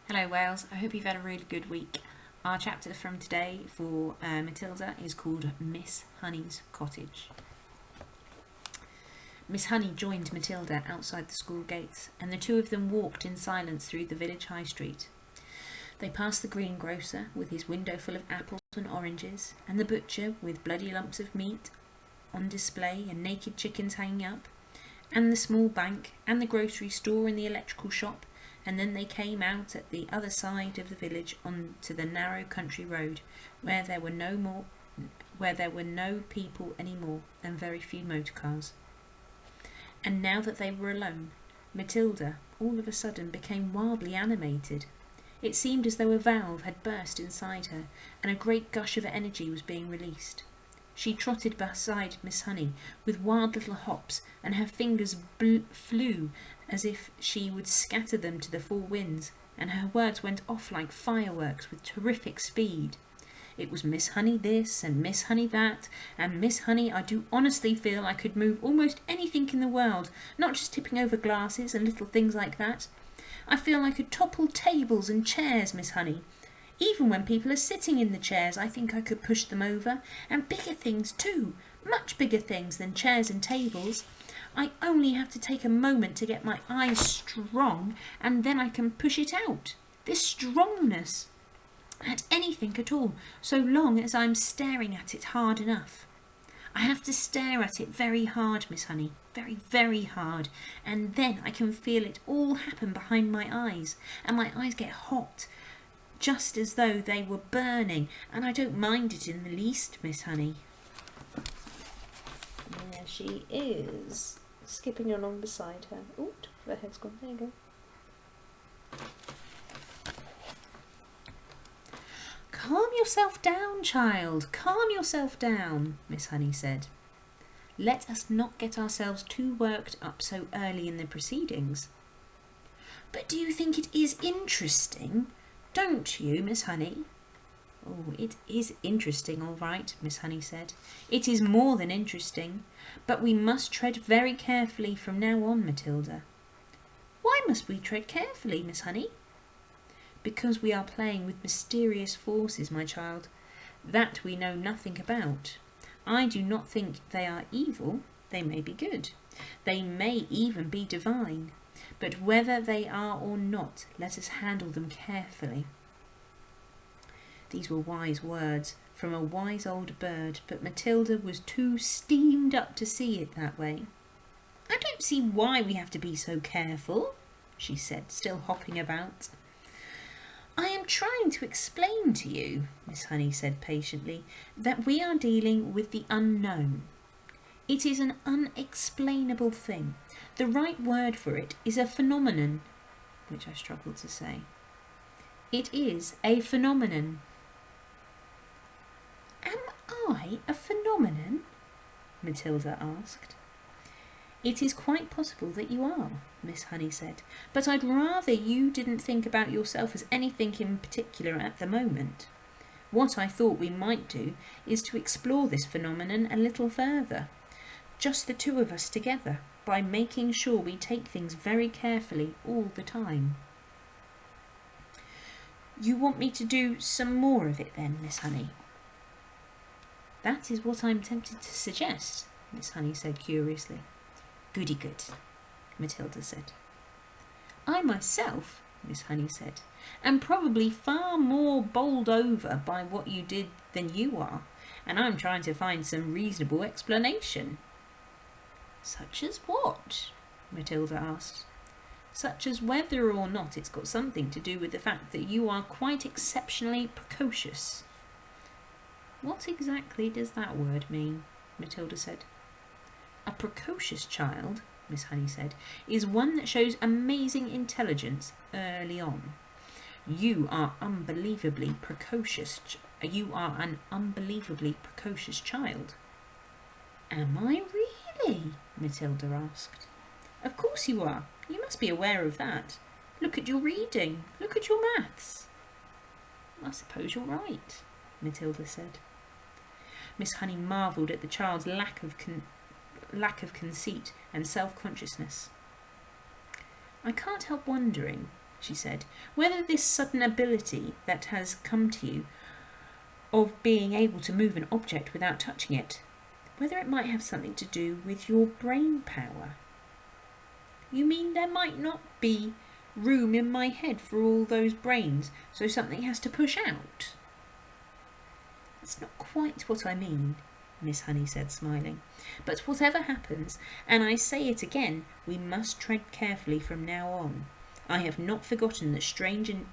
Hello Wales, I hope you've had a really good week. Our chapter from today for Matilda is called Miss Honey's Cottage. Miss Honey joined Matilda outside the school gates, and the two of them walked in silence through the village high street. They passed the greengrocer with his window full of apples and oranges, and the butcher with bloody lumps of meat on display and naked chickens hanging up, and the small bank, and the grocery store and the electrical shop. And then they came out at the other side of the village onto the narrow country road, where there were no people anymore, and very few motor cars. And now that they were alone, Matilda all of a sudden became wildly animated. It seemed as though a valve had burst inside her, and a great gush of energy was being released. She trotted beside Miss Honey with wild little hops, and her fingers flew as if she would scatter them to the four winds, and her words went off like fireworks with terrific speed. It was Miss Honey this, and Miss Honey that, and Miss Honey, I do honestly feel I could move almost anything in the world, not just tipping over glasses and little things like that. I feel I could topple tables and chairs, Miss Honey. Even when people are sitting in the chairs, I think I could push them over, and bigger things too, much bigger things than chairs and tables. I only have to take a moment to get my eyes strong, and then I can push it out. This strongness at anything at all, so long as I'm staring at it hard enough. I have to stare at it very hard, Miss Honey, very, very hard, and then I can feel it all happen behind my eyes, and my eyes get hot, just as though they were burning, and I don't mind it in the least, Miss Honey. There she is, skipping along beside her. Oh, her head's gone. There you go. Calm yourself down, child. Calm yourself down, Miss Honey said. Let us not get ourselves too worked up so early in the proceedings. But do you think it is interesting? Don't you, Miss Honey? Oh, it is interesting, all right, Miss Honey said. It is more than interesting, but we must tread very carefully from now on, Matilda. Why must we tread carefully, Miss Honey? Because we are playing with mysterious forces, my child, that we know nothing about. I do not think they are evil. They may be good. They may even be divine. But whether they are or not, let us handle them carefully. These were wise words from a wise old bird, but Matilda was too steamed up to see it that way. I don't see why we have to be so careful, she said, still hopping about. I am trying to explain to you, Miss Honey said patiently, that we are dealing with the unknown. It is an unexplainable thing. The right word for it is a phenomenon, which I struggle to say. It is a phenomenon. Am I a phenomenon? Matilda asked. It is quite possible that you are, Miss Honey said, but I'd rather you didn't think about yourself as anything in particular at the moment. What I thought we might do is to explore this phenomenon a little further. Just the two of us together, by making sure we take things very carefully all the time. You want me to do some more of it then, Miss Honey? That is what I'm tempted to suggest, Miss Honey said curiously. Goody good, Matilda said. I myself, Miss Honey said, am probably far more bowled over by what you did than you are, and I'm trying to find some reasonable explanation. Such as what? Matilda asked. Such as whether or not it's got something to do with the fact that you are quite exceptionally precocious. What exactly does that word mean? Matilda said. A precocious child, Miss Honey said, is one that shows amazing intelligence early on. You are unbelievably precocious. You are an unbelievably precocious child. Am I really? Matilda asked. Of course you are. You must be aware of that. Look at your reading. Look at your maths. I suppose you're right, Matilda said. Miss Honey marvelled at the child's lack of conceit and self-consciousness. I can't help wondering, she said. "Whether this sudden ability that has come to you of being able to move an object without touching it, whether it might have something to do with your brain power." "You mean there might not be room in my head for all those brains, so something has to push out?" "That's not quite what I mean," Miss Honey said, smiling. "But whatever happens, and I say it again, we must tread carefully from now on. I have not forgotten that strange and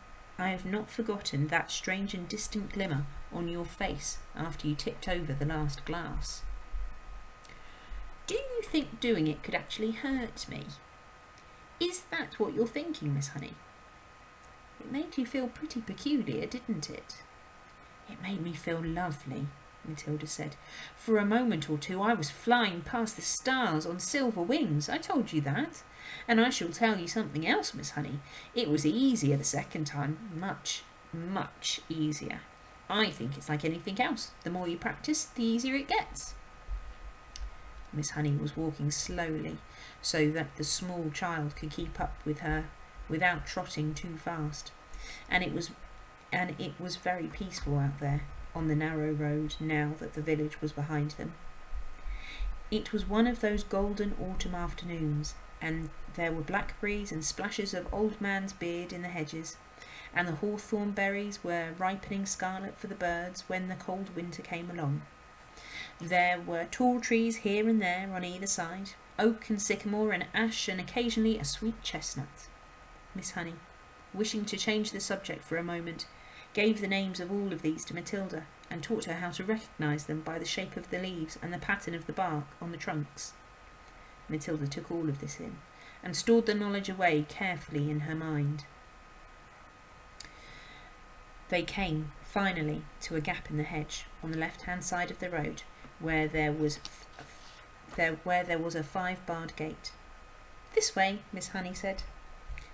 distant glimmer on your face after you tipped over the last glass." "Do you think doing it could actually hurt me? Is that what you're thinking, Miss Honey?" "It made you feel pretty peculiar, didn't it?" "It made me feel lovely," Matilda said. "For a moment or two I was flying past the stars on silver wings. I told you that. And I shall tell you something else, Miss Honey. It was easier the second time. Much, much easier. I think it's like anything else. The more you practice, the easier it gets." Miss Honey was walking slowly, so that the small child could keep up with her without trotting too fast. And it was very peaceful out there on the narrow road now that the village was behind them. It was one of those golden autumn afternoons, and there were blackberries and splashes of old man's beard in the hedges, and the hawthorn berries were ripening scarlet for the birds when the cold winter came along. There were tall trees here and there on either side, oak and sycamore and ash, and occasionally a sweet chestnut. Miss Honey, wishing to change the subject for a moment, gave the names of all of these to Matilda, and taught her how to recognise them by the shape of the leaves and the pattern of the bark on the trunks. Matilda took all of this in, and stored the knowledge away carefully in her mind. They came, finally, to a gap in the hedge on the left-hand side of the road, where there was a 5-barred gate. "This way," Miss Honey said.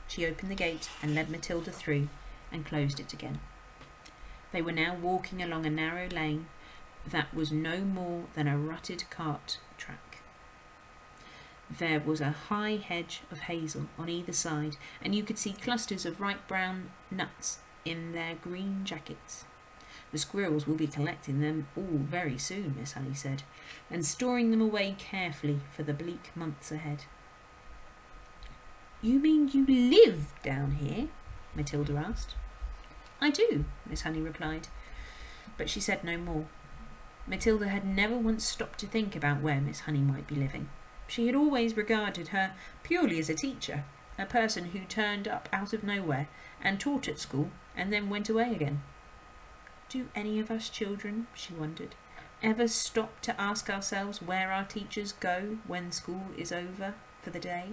She opened the gate and led Matilda through, and closed it again. They were now walking along a narrow lane that was no more than a rutted cart track. There was a high hedge of hazel on either side, and you could see clusters of ripe brown nuts in their green jackets. "The squirrels will be collecting them all very soon," Miss Honey said, "and storing them away carefully for the bleak months ahead." "You mean you live down here?" Matilda asked. "I do," Miss Honey replied, but she said no more. Matilda had never once stopped to think about where Miss Honey might be living. She had always regarded her purely as a teacher, a person who turned up out of nowhere and taught at school and then went away again. Do any of us children, she wondered, ever stop to ask ourselves where our teachers go when school is over for the day?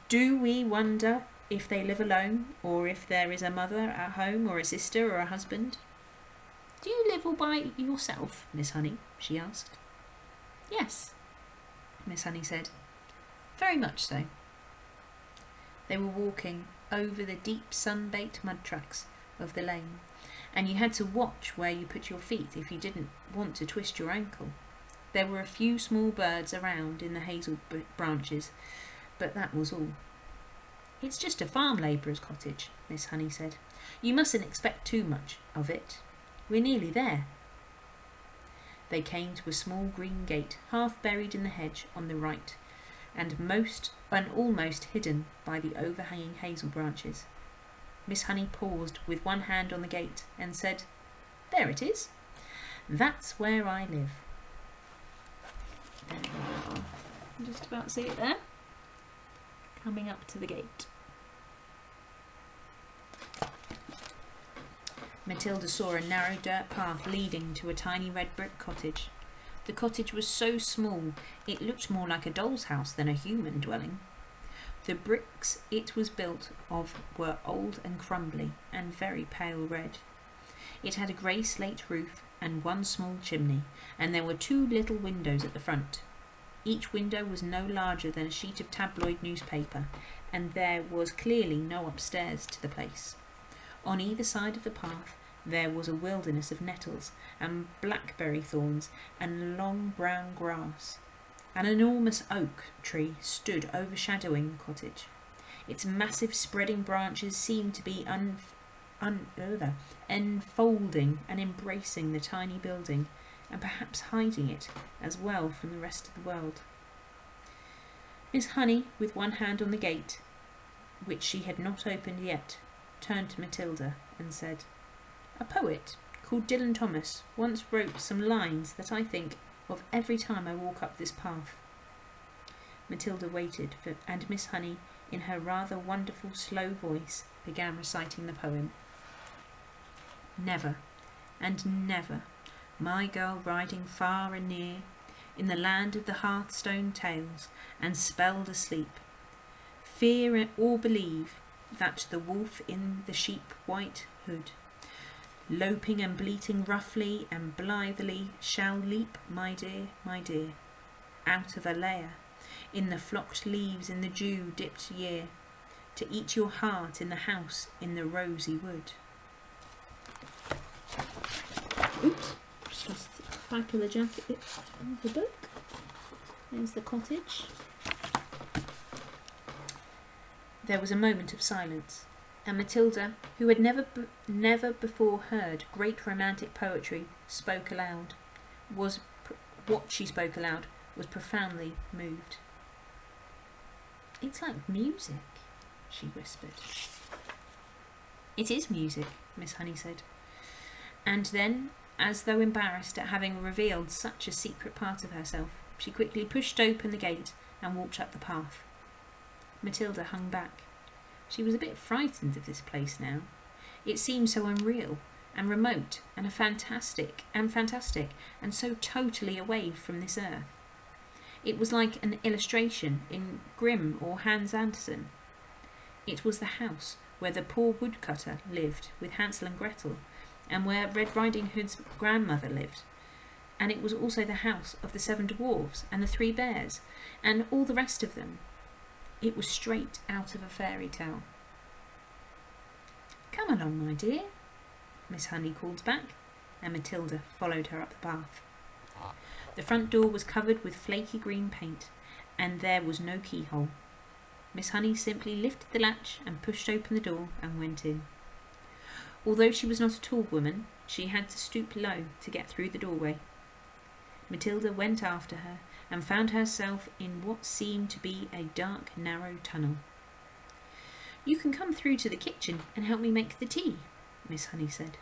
Do we wonder if they live alone, or if there is a mother at home, or a sister, or a husband? "Do you live all by yourself, Miss Honey?" she asked. "Yes," Miss Honey said. "Very much so." They were walking over the deep sun-baked mud tracks of the lane, and you had to watch where you put your feet if you didn't want to twist your ankle. There were a few small birds around in the hazel branches, but that was all. "It's just a farm labourer's cottage," Miss Honey said. "You mustn't expect too much of it. We're nearly there." They came to a small green gate, half buried in the hedge on the right, and almost hidden by the overhanging hazel branches. Miss Honey paused with one hand on the gate and said, "There it is. That's where I live." There we are. You can just about see it there. Coming up to the gate. Matilda saw a narrow dirt path leading to a tiny red brick cottage. The cottage was so small it looked more like a doll's house than a human dwelling. The bricks it was built of were old and crumbly and very pale red. It had a grey slate roof and one small chimney, and there were 2 little windows at the front. Each window was no larger than a sheet of tabloid newspaper, and there was clearly no upstairs to the place. On either side of the path there was a wilderness of nettles and blackberry thorns and long brown grass. An enormous oak tree stood overshadowing the cottage. Its massive spreading branches seemed to be enfolding and embracing the tiny building, and perhaps hiding it as well from the rest of the world. Miss Honey, with one hand on the gate, which she had not opened yet, turned to Matilda and said, "A poet called Dylan Thomas once wrote some lines that I think of every time I walk up this path." Matilda waited, and Miss Honey, in her rather wonderful slow voice, began reciting the poem. "Never, and never, my girl riding far and near, in the land of the Hearthstone tales, and spelled asleep, fear or believe that the wolf in the sheep white hood, loping and bleating roughly and blithely, shall leap, my dear, out of a lair, in the flocked leaves in the dew-dipped year, to eat your heart in the house in the rosy wood." Oops, just lost the back of the jacket of the book. There's the cottage. There was a moment of silence, and Matilda, who had never before heard great romantic poetry, spoke aloud. What she spoke aloud was profoundly moved. "It's like music," she whispered. "It is music," Miss Honey said. And then, as though embarrassed at having revealed such a secret part of herself, she quickly pushed open the gate and walked up the path. Matilda hung back. She was a bit frightened of this place now. It seemed so unreal and remote and fantastic, and so totally away from this earth. It was like an illustration in Grimm or Hans Andersen. It was the house where the poor woodcutter lived with Hansel and Gretel, and where Red Riding Hood's grandmother lived. And it was also the house of the 7 dwarfs and the 3 bears, and all the rest of them. It was straight out of a fairy tale. "Come along, my dear," Miss Honey called back, and Matilda followed her up the path. The front door was covered with flaky green paint, and there was no keyhole. Miss Honey simply lifted the latch and pushed open the door and went in. Although she was not a tall woman, she had to stoop low to get through the doorway. Matilda went after her and found herself in what seemed to be a dark, narrow tunnel. "You can come through to the kitchen and help me make the tea," Miss Honey said.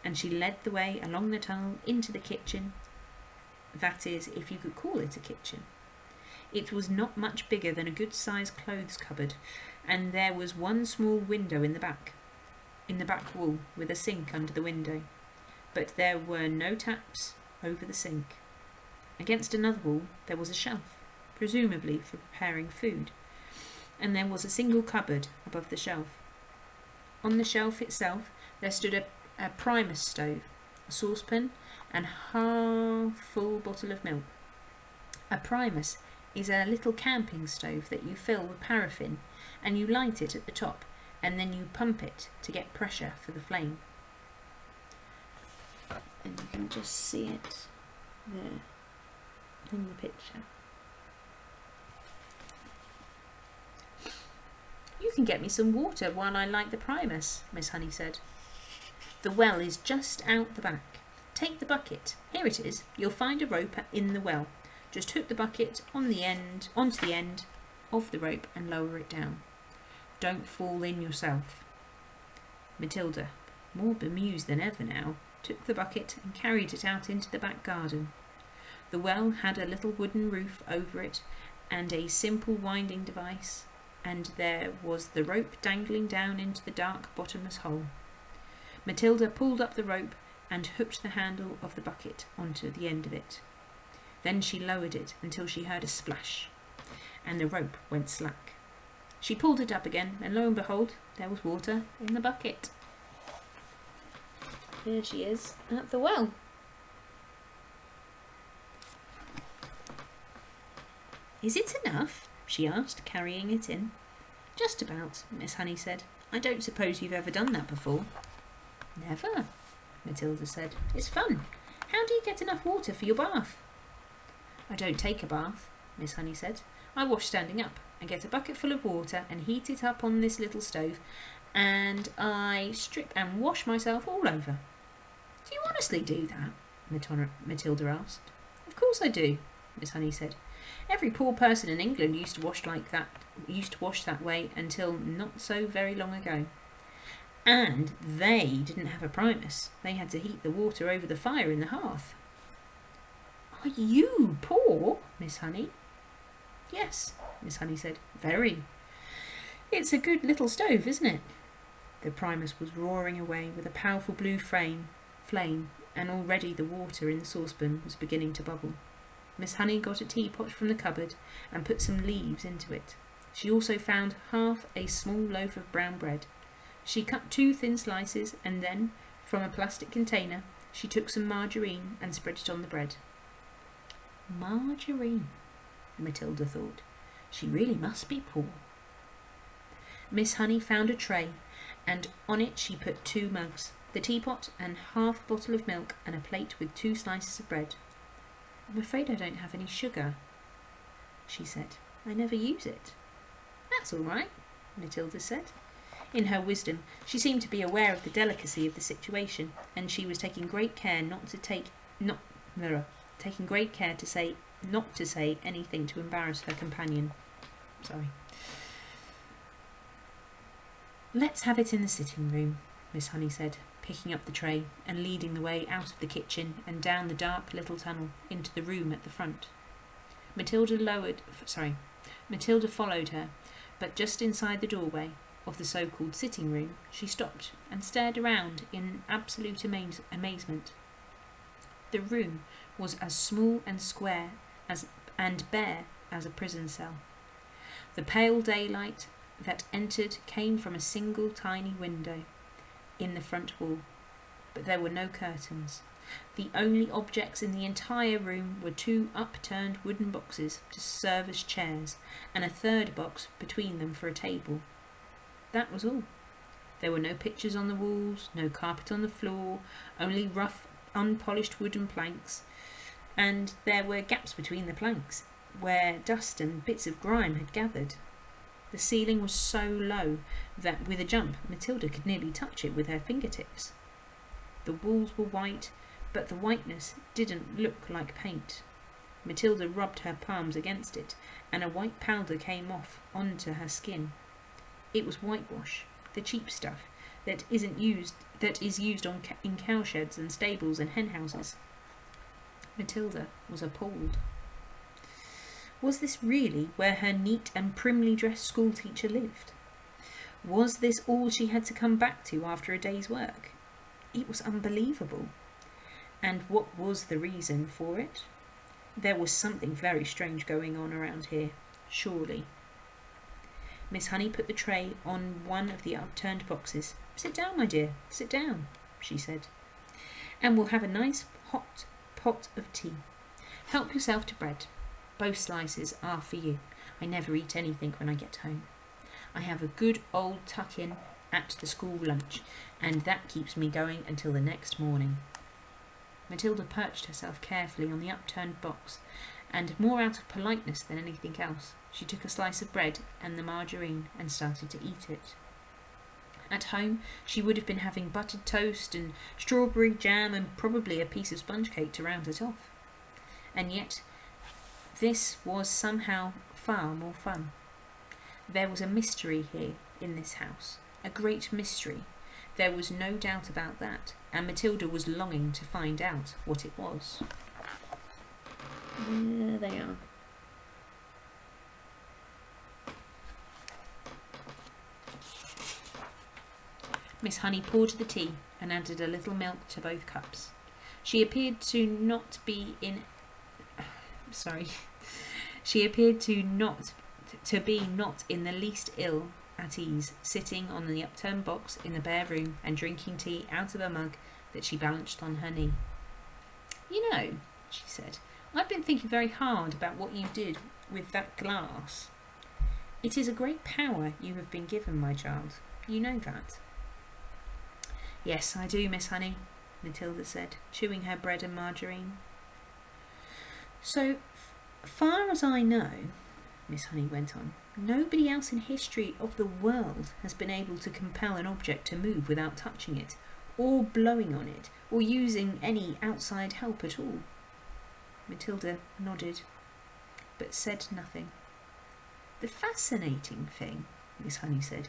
And she led the way along the tunnel into the kitchen. That is, if you could call it a kitchen. It was not much bigger than a good-sized clothes cupboard, and there was one small window in the back wall, with a sink under the window. But there were no taps over the sink. Against another wall there was a shelf, presumably for preparing food, and there was a single cupboard above the shelf. On the shelf itself there stood a primus stove, a saucepan, and half-full bottle of milk. A primus is a little camping stove that you fill with paraffin, and you light it at the top, and then you pump it to get pressure for the flame. And you can just see it there in the picture. "You can get me some water while I light the primus," Miss Honey said. "The well is just out the back. Take the bucket. Here it is. You'll find a rope in the well. Just hook the bucket onto the end of the rope and lower it down. Don't fall in yourself." Matilda, more bemused than ever now, took the bucket and carried it out into the back garden. The well had a little wooden roof over it and a simple winding device, and there was the rope dangling down into the dark bottomless hole. Matilda pulled up the rope and hooked the handle of the bucket onto the end of it. Then she lowered it until she heard a splash, and the rope went slack. She pulled it up again, and lo and behold, there was water in the bucket. There she is at the well. "Is it enough?" she asked, carrying it in. "Just about," Miss Honey said. "I don't suppose you've ever done that before." "Never," Matilda said. "It's fun. How do you get enough water for your bath?" I don't take a bath, Miss Honey said. I wash standing up and get a bucket full of water and heat it up on this little stove, and I strip and wash myself all over. Do you honestly do that? Matilda asked. Of course I do, Miss Honey said. Every poor person in England used to wash that way until not so very long ago. And they didn't have a primus. They had to heat the water over the fire in the hearth. Are you poor, Miss Honey? Yes, Miss Honey said. Very. It's a good little stove, isn't it? The primus was roaring away with a powerful blue flame, and already the water in the saucepan was beginning to bubble. Miss Honey got a teapot from the cupboard and put some leaves into it. She also found half a small loaf of brown bread. She cut 2 thin slices, and then, from a plastic container, she took some margarine and spread it on the bread. Margarine, Matilda thought. She really must be poor. Miss Honey found a tray, and on it she put 2 mugs, the teapot and half a bottle of milk, and a plate with 2 slices of bread. I'm afraid I don't have any sugar, she said. I never use it. That's all right, Matilda said. In her wisdom, she seemed to be aware of the delicacy of the situation, and she was taking great care not to say anything to embarrass her companion. Let's have it in the sitting room, Miss Honey said, picking up the tray and leading the way out of the kitchen and down the dark little tunnel into the room at the front. Matilda followed her, but just inside the doorway of the so-called sitting room, she stopped and stared around in absolute amazement. The room was as small and square and bare as a prison cell. The pale daylight that entered came from a single tiny window in the front wall, but there were no curtains. The only objects in the entire room were 2 upturned wooden boxes to serve as chairs, and a third box between them for a table. That was all. There were no pictures on the walls, no carpet on the floor, only rough, unpolished wooden planks, and there were gaps between the planks where dust and bits of grime had gathered. The ceiling was so low that, with a jump, Matilda could nearly touch it with her fingertips. The walls were white, but the whiteness didn't look like paint. Matilda rubbed her palms against it, and a white powder came off onto her skin. It was whitewash, the cheap stuff that is used in cowsheds and stables and henhouses. Matilda was appalled. Was this really where her neat and primly dressed schoolteacher lived? Was this all she had to come back to after a day's work? It was unbelievable. And what was the reason for it? There was something very strange going on around here, surely. Miss Honey put the tray on one of the upturned boxes. Sit down, my dear, sit down, she said. And we'll have a nice hot pot of tea. Help yourself to bread. Both slices are for you. I never eat anything when I get home. I have a good old tuck-in at the school lunch, and that keeps me going until the next morning. Matilda perched herself carefully on the upturned box, and more out of politeness than anything else, she took a slice of bread and the margarine and started to eat it. At home, she would have been having buttered toast and strawberry jam and probably a piece of sponge cake to round it off. And yet, this was somehow far more fun. There was a mystery here in this house, a great mystery. There was no doubt about that, and Matilda was longing to find out what it was. There they are. Miss Honey poured the tea and added a little milk to both cups. She appeared to not be in the least ill at ease, sitting on the upturned box in the bare room and drinking tea out of a mug that she balanced on her knee. You know, she said, I've been thinking very hard about what you did with that glass. It is a great power you have been given, my child. You know that. Yes, I do, Miss Honey, Matilda said, chewing her bread and margarine. So, Far as I know, Miss Honey went on, nobody else in history of the world has been able to compel an object to move without touching it, or blowing on it, or using any outside help at all. Matilda nodded, but said nothing. The fascinating thing, Miss Honey said,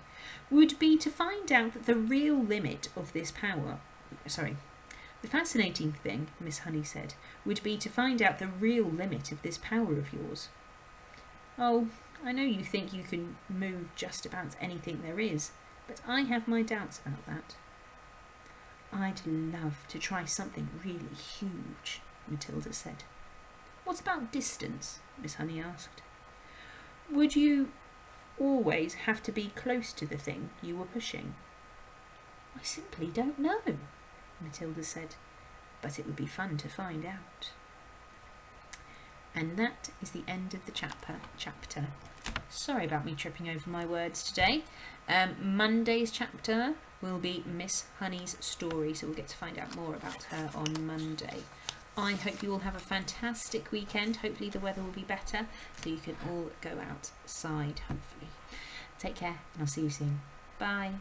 would be to find out that the real limit of this power... The fascinating thing, Miss Honey said, would be to find out the real limit of this power of yours. Oh, I know you think you can move just about anything there is, but I have my doubts about that. I'd love to try something really huge, Matilda said. What about distance? Miss Honey asked. Would you always have to be close to the thing you were pushing? I simply don't know, Matilda said, but it would be fun to find out. And that is the end of the chapter. Sorry about me tripping over my words today. Monday's chapter will be Miss Honey's story, so we'll get to find out more about her on Monday. I hope you all have a fantastic weekend. Hopefully the weather will be better, so you can all go outside, hopefully. Take care, and I'll see you soon. Bye.